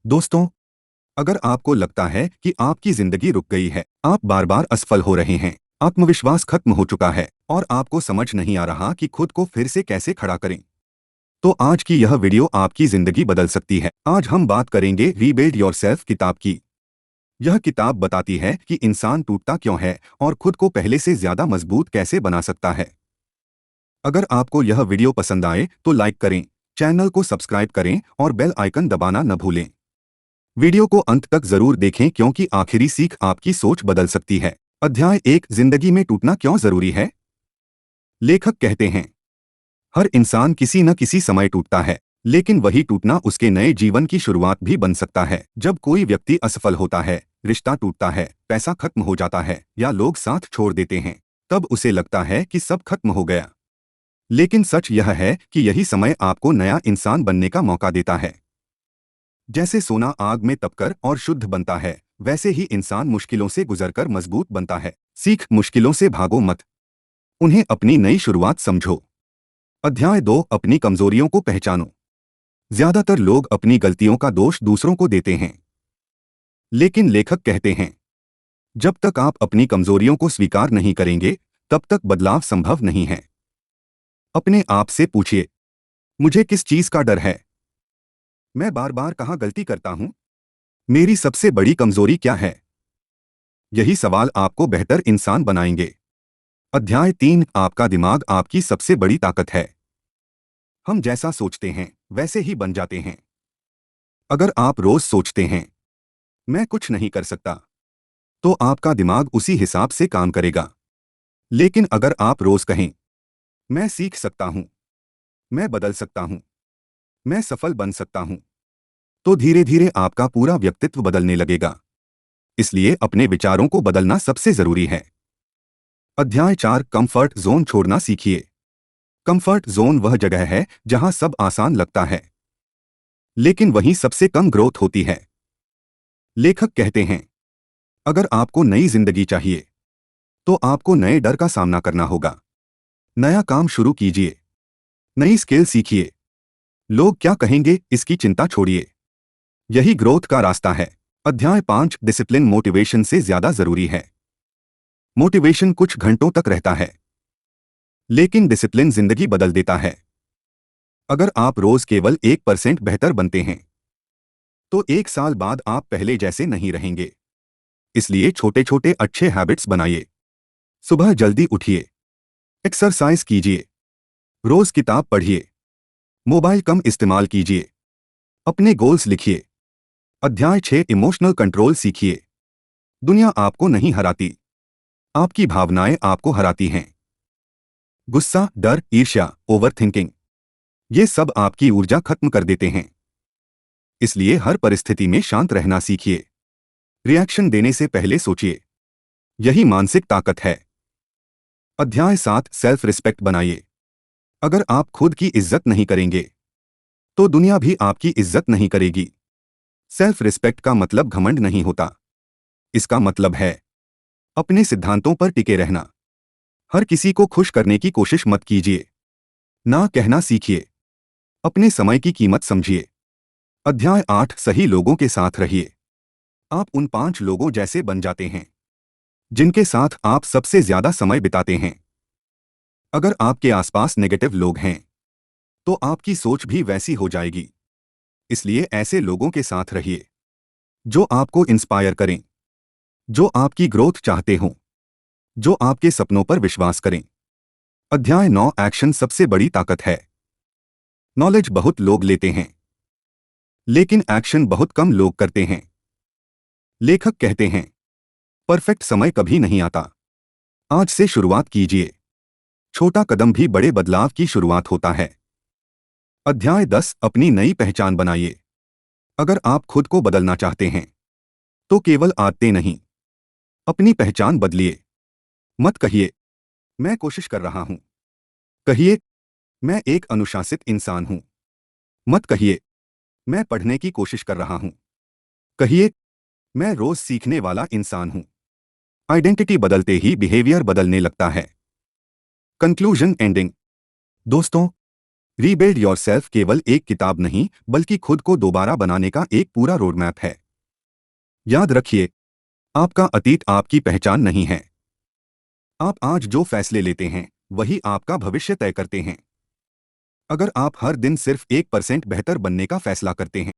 दोस्तों, अगर आपको लगता है कि आपकी जिंदगी रुक गई है, आप बार बार असफल हो रहे हैं, आत्मविश्वास खत्म हो चुका है और आपको समझ नहीं आ रहा कि खुद को फिर से कैसे खड़ा करें, तो आज की यह वीडियो आपकी जिंदगी बदल सकती है। आज हम बात करेंगे रीबिल्ड योरसेल्फ किताब की। यह किताब बताती है कि इंसान टूटता क्यों है और खुद को पहले से ज्यादा मजबूत कैसे बना सकता है। अगर आपको यह वीडियो पसंद आए तो लाइक करें, चैनल को सब्सक्राइब करें और बेल आइकन दबाना न भूलें। वीडियो को अंत तक जरूर देखें क्योंकि आखिरी सीख आपकी सोच बदल सकती है। अध्याय 1, जिंदगी में टूटना क्यों जरूरी है। लेखक कहते हैं, हर इंसान किसी न किसी समय टूटता है, लेकिन वही टूटना उसके नए जीवन की शुरुआत भी बन सकता है। जब कोई व्यक्ति असफल होता है, रिश्ता टूटता है, पैसा खत्म हो जाता है या लोग साथ छोड़ देते हैं, तब उसे लगता है कि सब खत्म हो गया। लेकिन सच यह है कि यही समय आपको नया इंसान बनने का मौका देता है। जैसे सोना आग में तपकर और शुद्ध बनता है, वैसे ही इंसान मुश्किलों से गुजरकर मजबूत बनता है। सीख, मुश्किलों से भागो मत, उन्हें अपनी नई शुरुआत समझो। अध्याय 2, अपनी कमजोरियों को पहचानो। ज्यादातर लोग अपनी गलतियों का दोष दूसरों को देते हैं, लेकिन लेखक कहते हैं, जब तक आप अपनी कमजोरियों को स्वीकार नहीं करेंगे, तब तक बदलाव संभव नहीं है। अपने आप से पूछिए, मुझे किस चीज का डर है? मैं बार बार कहाँ गलती करता हूँ? मेरी सबसे बड़ी कमजोरी क्या है? यही सवाल आपको बेहतर इंसान बनाएंगे। अध्याय 3, आपका दिमाग आपकी सबसे बड़ी ताकत है। हम जैसा सोचते हैं वैसे ही बन जाते हैं। अगर आप रोज सोचते हैं, मैं कुछ नहीं कर सकता, तो आपका दिमाग उसी हिसाब से काम करेगा। लेकिन अगर आप रोज कहें, मैं सीख सकता हूं, मैं बदल सकता हूं, मैं सफल बन सकता हूं, तो धीरे धीरे आपका पूरा व्यक्तित्व बदलने लगेगा। इसलिए अपने विचारों को बदलना सबसे जरूरी है। अध्याय 4, कंफर्ट जोन छोड़ना सीखिए। कंफर्ट जोन वह जगह है जहां सब आसान लगता है, लेकिन वहीं सबसे कम ग्रोथ होती है। लेखक कहते हैं, अगर आपको नई जिंदगी चाहिए, तो आपको नए डर का सामना करना होगा। नया काम शुरू कीजिए, नई स्किल सीखिए। लोग क्या कहेंगे, इसकी चिंता छोड़िए। यही ग्रोथ का रास्ता है। अध्याय 5, डिसिप्लिन मोटिवेशन से ज्यादा जरूरी है। मोटिवेशन कुछ घंटों तक रहता है, लेकिन डिसिप्लिन जिंदगी बदल देता है। अगर आप रोज केवल 1% बेहतर बनते हैं, तो 1 साल बाद आप पहले जैसे नहीं रहेंगे। इसलिए छोटे छोटे अच्छे हैबिट्स बनाइए। सुबह जल्दी उठिए, एक्सरसाइज कीजिए, रोज किताब पढ़िए, मोबाइल कम इस्तेमाल कीजिए, अपने गोल्स लिखिए। अध्याय 6, इमोशनल कंट्रोल सीखिए। दुनिया आपको नहीं हराती, आपकी भावनाएं आपको हराती हैं। गुस्सा, डर, ईर्ष्या, ओवरथिंकिंग, ये सब आपकी ऊर्जा खत्म कर देते हैं। इसलिए हर परिस्थिति में शांत रहना सीखिए। रिएक्शन देने से पहले सोचिए। यही मानसिक ताकत है। अध्याय 7, सेल्फ रिस्पेक्ट बनाइए। अगर आप खुद की इज्जत नहीं करेंगे, तो दुनिया भी आपकी इज्जत नहीं करेगी। सेल्फ रिस्पेक्ट का मतलब घमंड नहीं होता। इसका मतलब है अपने सिद्धांतों पर टिके रहना। हर किसी को खुश करने की कोशिश मत कीजिए। ना कहना सीखिए। अपने समय की कीमत समझिए। अध्याय 8, सही लोगों के साथ रहिए। आप उन 5 लोगों जैसे बन जाते हैं जिनके साथ आप सबसे ज्यादा समय बिताते हैं। अगर आपके आसपास नेगेटिव लोग हैं, तो आपकी सोच भी वैसी हो जाएगी। इसलिए ऐसे लोगों के साथ रहिए जो आपको इंस्पायर करें, जो आपकी ग्रोथ चाहते हों, जो आपके सपनों पर विश्वास करें। अध्याय 9, एक्शन सबसे बड़ी ताकत है। नॉलेज बहुत लोग लेते हैं, लेकिन एक्शन बहुत कम लोग करते हैं। लेखक कहते हैं, परफेक्ट समय कभी नहीं आता। आज से शुरुआत कीजिए। छोटा कदम भी बड़े बदलाव की शुरुआत होता है। अध्याय 10, अपनी नई पहचान बनाइए। अगर आप खुद को बदलना चाहते हैं, तो केवल आदतें नहीं, अपनी पहचान बदलिए। मत कहिए, मैं कोशिश कर रहा हूं। कहिए, मैं एक अनुशासित इंसान हूं। मत कहिए, मैं पढ़ने की कोशिश कर रहा हूं। कहिए, मैं रोज सीखने वाला इंसान हूं। आइडेंटिटी बदलते ही बिहेवियर बदलने लगता है। Conclusion, ending. दोस्तों, रीबिल्ड योरसेल्फ केवल एक किताब नहीं बल्कि खुद को दोबारा बनाने का एक पूरा रोडमैप है। याद रखिए, आपका अतीत आपकी पहचान नहीं है। आप आज जो फैसले लेते हैं वही आपका भविष्य तय करते हैं। अगर आप हर दिन सिर्फ 1% बेहतर बनने का फैसला करते हैं